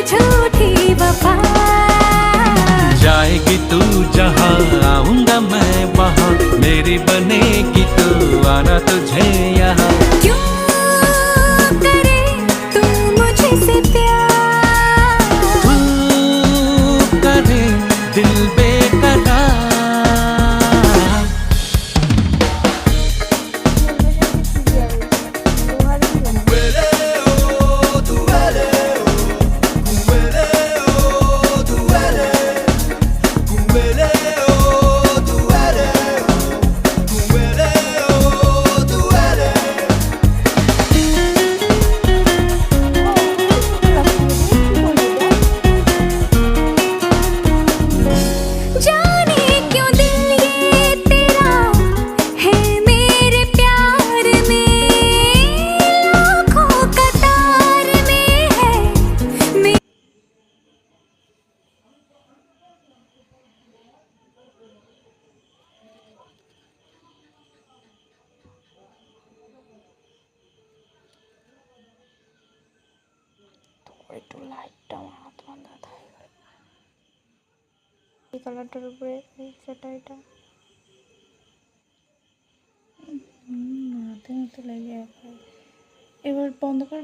झूठी वफा। जाएगी तू जहाँ आऊंगा मैं वहाँ, मेरी बनेगी तू आना तुझे यहाँ। क्यों करे तू मुझसे प्यार, तू करे दिल बेकरार। जाने क्यों दिल ये तेरा है मेरे प्यार में, लाखों कतार में है। একটু লাইটটা আমার হাত বান্ধা থাকে এই কালারটার উপরে সেটা এটা হাতে মতো লেগে এবার বন্ধ করে